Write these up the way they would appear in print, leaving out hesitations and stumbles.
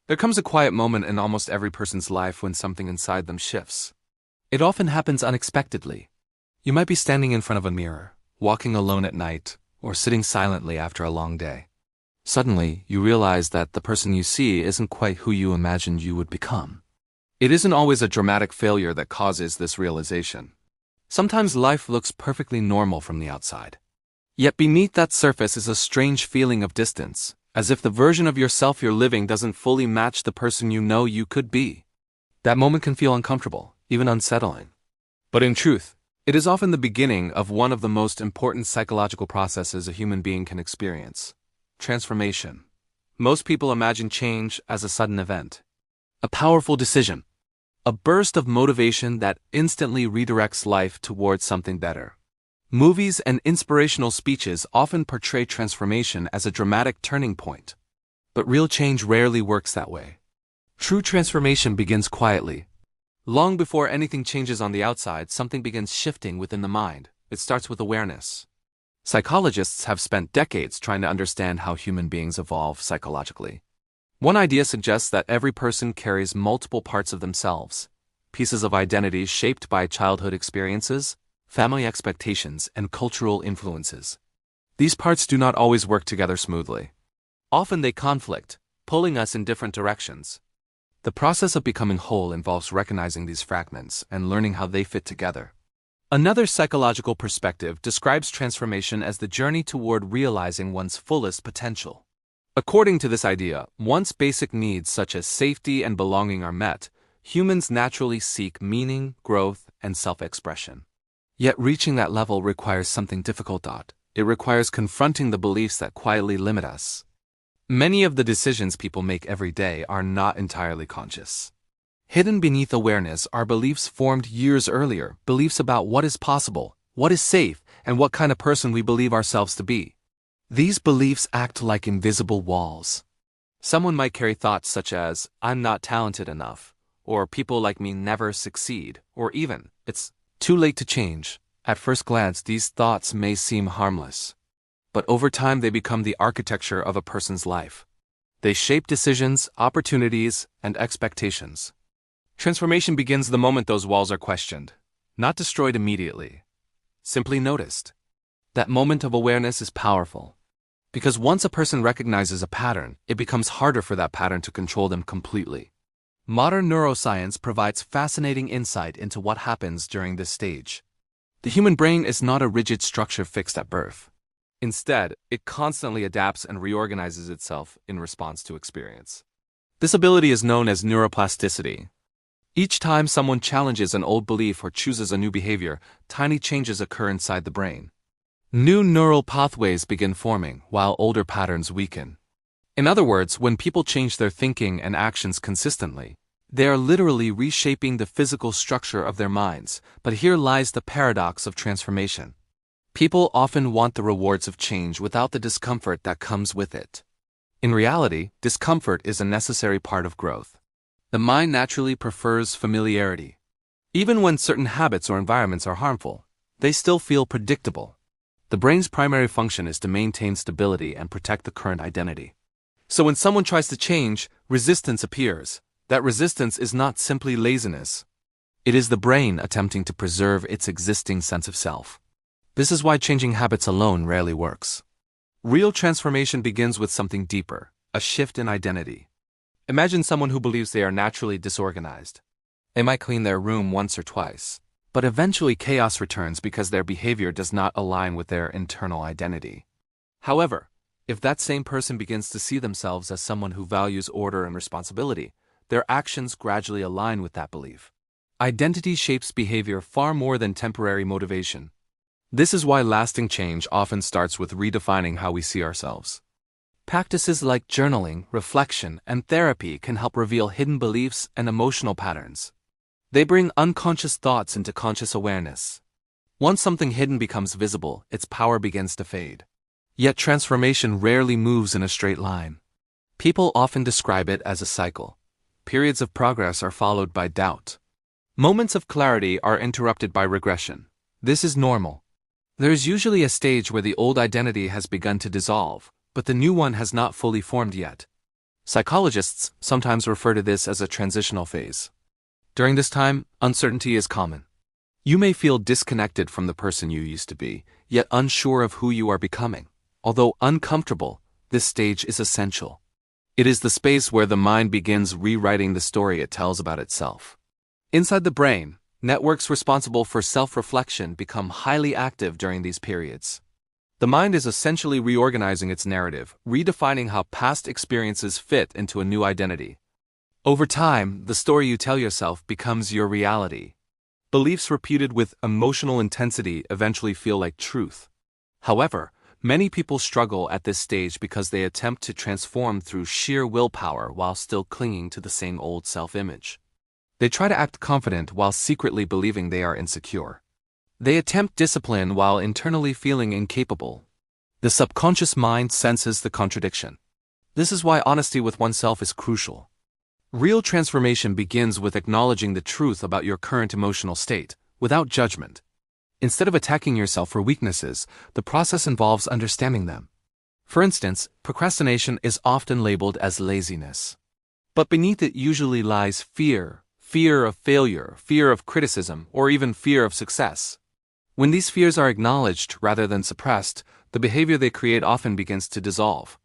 There comes a quiet moment in almost every person's life when something inside them shifts. It often happens unexpectedly. You might be standing in front of a mirror, walking alone at night, or sitting silently after a long day. Suddenly, you realize that the person you see isn't quite who you imagined you would become. It isn't always a dramatic failure that causes this realization. Sometimes life looks perfectly normal from the outside. Yet beneath that surface is a strange feeling of distance, as if the version of yourself you're living doesn't fully match the person you know you could be. That moment can feel uncomfortable, even unsettling. But in truth, it is often the beginning of one of the most important psychological processes a human being can experience: transformation. Most people imagine change as a sudden event, a powerful decision, a burst of motivation that instantly redirects life towards something better. Movies and inspirational speeches often portray transformation as a dramatic turning point. But real change rarely works that way. True transformation begins quietly. Long before anything changes on the outside, something begins shifting within the mind. It starts with awareness. Psychologists have spent decades trying to understand how human beings evolve psychologically. One idea suggests that every person carries multiple parts of themselves, pieces of identity shaped by childhood experiences, family expectations, and cultural influences. These parts do not always work together smoothly. Often they conflict, pulling us in different directions. The process of becoming whole involves recognizing these fragments and learning how they fit together. Another psychological perspective describes transformation as the journey toward realizing one's fullest potential. According to this idea, once basic needs such as safety and belonging are met, humans naturally seek meaning, growth, and self-expression. Yet reaching that level requires something difficult. It requires confronting the beliefs that quietly limit us. Many of the decisions people make every day are not entirely conscious. Hidden beneath awareness are beliefs formed years earlier, beliefs about what is possible, what is safe, and what kind of person we believe ourselves to be. These beliefs act like invisible walls. Someone might carry thoughts such as, "I'm not talented enough," or "people like me never succeed," or even, "it's too late to change." At first glance, these thoughts may seem harmless. But over time they become the architecture of a person's life. They shape decisions, opportunities, and expectations. Transformation begins the moment those walls are questioned, not destroyed immediately, simply noticed. That moment of awareness is powerful, because once a person recognizes a pattern, it becomes harder for that pattern to control them completely. Modern neuroscience provides fascinating insight into what happens during this stage. The human brain is not a rigid structure fixed at birth. Instead, it constantly adapts and reorganizes itself in response to experience. This ability is known as neuroplasticity. Each time someone challenges an old belief or chooses a new behavior, tiny changes occur inside the brain. New neural pathways begin forming, while older patterns weaken. In other words, when people change their thinking and actions consistently, they are literally reshaping the physical structure of their minds. But here lies the paradox of transformation. People often want the rewards of change without the discomfort that comes with it. In reality, discomfort is a necessary part of growth. The mind naturally prefers familiarity. Even when certain habits or environments are harmful, they still feel predictable. The brain's primary function is to maintain stability and protect the current identity. So when someone tries to change, resistance appears. That resistance is not simply laziness. It is the brain attempting to preserve its existing sense of self. This is why changing habits alone rarely works. Real transformation begins with something deeper, a shift in identity. Imagine someone who believes they are naturally disorganized. They might clean their room once or twice, but eventually chaos returns because their behavior does not align with their internal identity. However, if that same person begins to see themselves as someone who values order and responsibility, their actions gradually align with that belief. Identity shapes behavior far more than temporary motivation. This is why lasting change often starts with redefining how we see ourselves. Practices like journaling, reflection, and therapy can help reveal hidden beliefs and emotional patterns. They bring unconscious thoughts into conscious awareness. Once something hidden becomes visible, its power begins to fade. Yet transformation rarely moves in a straight line. People often describe it as a cycle. Periods of progress are followed by doubt. Moments of clarity are interrupted by regression. This is normal. There is usually a stage where the old identity has begun to dissolve, but the new one has not fully formed yet. Psychologists sometimes refer to this as a transitional phase. During this time, uncertainty is common. You may feel disconnected from the person you used to be, yet unsure of who you are becoming. Although uncomfortable, this stage is essential. It is the space where the mind begins rewriting the story it tells about itself. Inside the brain, networks responsible for self-reflection become highly active during these periods. The mind is essentially reorganizing its narrative, redefining how past experiences fit into a new identity. Over time, the story you tell yourself becomes your reality. Beliefs repeated with emotional intensity eventually feel like truth. However, many people struggle at this stage because they attempt to transform through sheer willpower while still clinging to the same old self-image. They try to act confident while secretly believing they are insecure. They attempt discipline while internally feeling incapable. The subconscious mind senses the contradiction. This is why honesty with oneself is crucial. Real transformation begins with acknowledging the truth about your current emotional state, without judgment. Instead of attacking yourself for weaknesses, the process involves understanding them. For instance, procrastination is often labeled as laziness. But beneath it usually lies fear of failure, fear of criticism, or even fear of success. When these fears are acknowledged rather than suppressed, the behavior they create often begins to dissolve.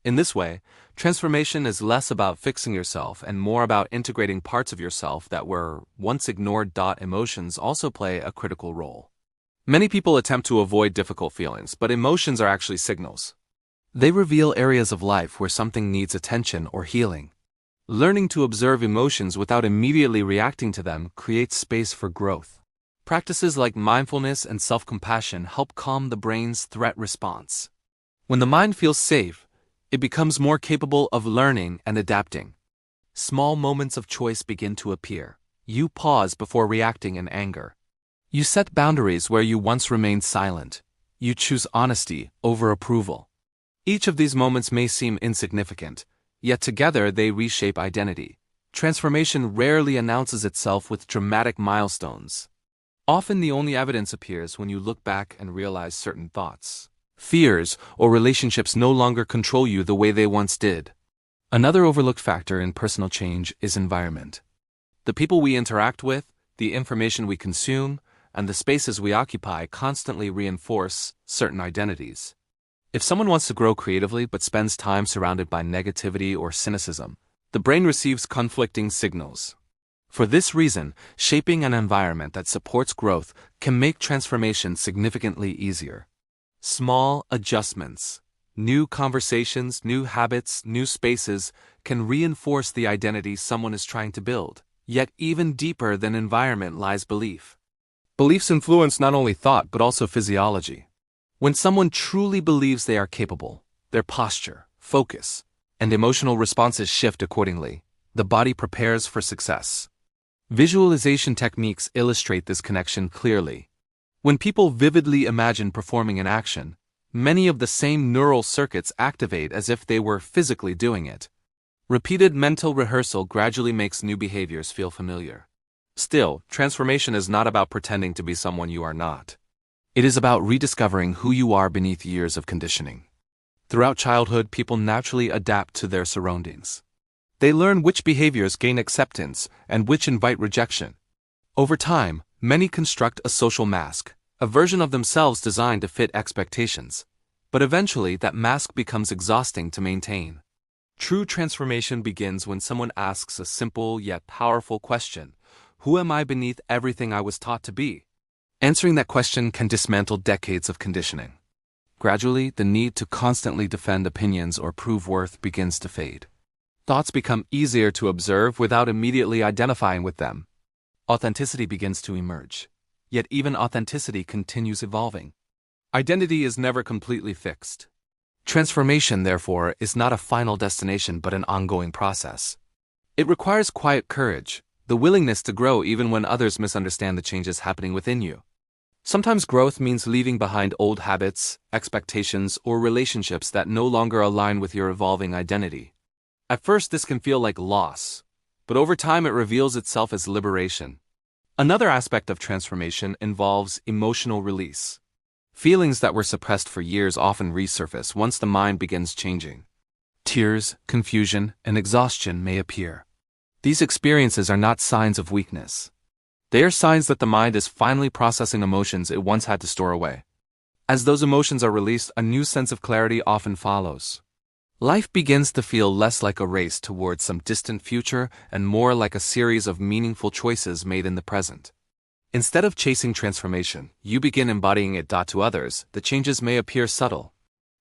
In this way, transformation is less about fixing yourself and more about integrating parts of yourself that were once ignored. Emotions also play a critical role. Many people attempt to avoid difficult feelings, but emotions are actually signals. They reveal areas of life where something needs attention or healing. Learning to observe emotions without immediately reacting to them creates space for growth. Practices like mindfulness and self-compassion help calm the brain's threat response. When the mind feels safe, it becomes more capable of learning and adapting. Small moments of choice begin to appear. You pause before reacting in anger. You set boundaries where you once remained silent. You choose honesty over approval. Each of these moments may seem insignificant, yet together they reshape identity. Transformation rarely announces itself with dramatic milestones. Often the only evidence appears when you look back and realize certain thoughts, fears, or relationships no longer control you the way they once did. Another overlooked factor in personal change is environment. The people we interact with, the information we consume, and the spaces we occupy constantly reinforce certain identities. If someone wants to grow creatively but spends time surrounded by negativity or cynicism, the brain receives conflicting signals. For this reason, shaping an environment that supports growth can make transformation significantly easier. Small adjustments, new conversations, new habits, new spaces can reinforce the identity someone is trying to build. Yet even deeper than environment lies belief. Beliefs influence not only thought but also physiology. When someone truly believes they are capable, their posture, focus, and emotional responses shift accordingly. The body prepares for success. Visualization techniques illustrate this connection clearly. When people vividly imagine performing an action, many of the same neural circuits activate as if they were physically doing it. Repeated mental rehearsal gradually makes new behaviors feel familiar. Still, transformation is not about pretending to be someone you are not. It is about rediscovering who you are beneath years of conditioning. Throughout childhood, people naturally adapt to their surroundings. They learn which behaviors gain acceptance and which invite rejection. Over time, many construct a social mask, a version of themselves designed to fit expectations. But eventually, that mask becomes exhausting to maintain. True transformation begins when someone asks a simple yet powerful question: who am I beneath everything I was taught to be? Answering that question can dismantle decades of conditioning. Gradually, the need to constantly defend opinions or prove worth begins to fade. Thoughts become easier to observe without immediately identifying with them. Authenticity begins to emerge. Yet even authenticity continues evolving. Identity is never completely fixed. Transformation, therefore, is not a final destination but an ongoing process. It requires quiet courage, the willingness to grow even when others misunderstand the changes happening within you. Sometimes growth means leaving behind old habits, expectations, or relationships that no longer align with your evolving identity. At first, this can feel like loss, but over time it reveals itself as liberation. Another aspect of transformation involves emotional release. Feelings that were suppressed for years often resurface once the mind begins changing. Tears, confusion, and exhaustion may appear. These experiences are not signs of weakness. They are signs that the mind is finally processing emotions it once had to store away. As those emotions are released, a new sense of clarity often follows. Life begins to feel less like a race towards some distant future and more like a series of meaningful choices made in the present. Instead of chasing transformation, you begin embodying it. To others, the changes may appear subtle.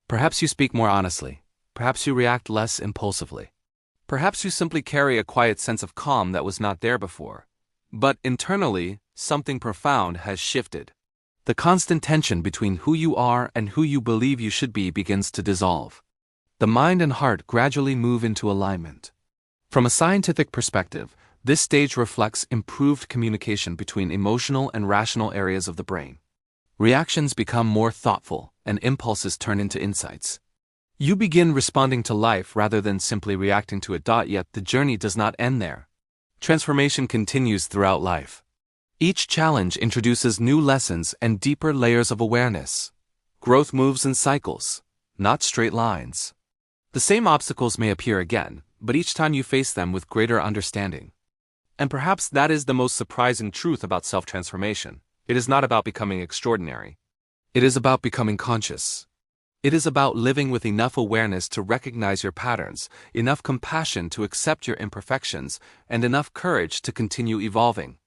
Perhaps you speak more honestly. Perhaps you react less impulsively. Perhaps you simply carry a quiet sense of calm that was not there before. But internally, something profound has shifted. The constant tension between who you are and who you believe you should be begins to dissolve. The mind and heart gradually move into alignment. From a scientific perspective, this stage reflects improved communication between emotional and rational areas of the brain. Reactions become more thoughtful, and impulses turn into insights. You begin responding to life rather than simply reacting to it. Yet the journey does not end there. Transformation continues throughout life. Each challenge introduces new lessons and deeper layers of awareness. Growth moves in cycles, not straight lines. The same obstacles may appear again, but each time you face them with greater understanding. And perhaps that is the most surprising truth about self-transformation. It is not about becoming extraordinary. It is about becoming conscious. It is about living with enough awareness to recognize your patterns, enough compassion to accept your imperfections, and enough courage to continue evolving.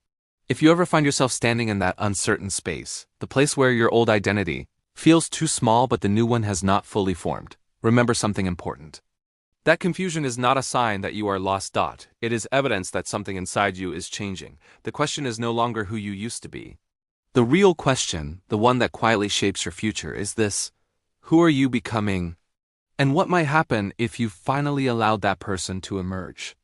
If you ever find yourself standing in that uncertain space, the place where your old identity feels too small but the new one has not fully formed, remember something important. That confusion is not a sign that you are lost. It is evidence that something inside you is changing. The question is no longer who you used to be. The real question, the one that quietly shapes your future, is this: who are you becoming? And what might happen if you finally allowed that person to emerge?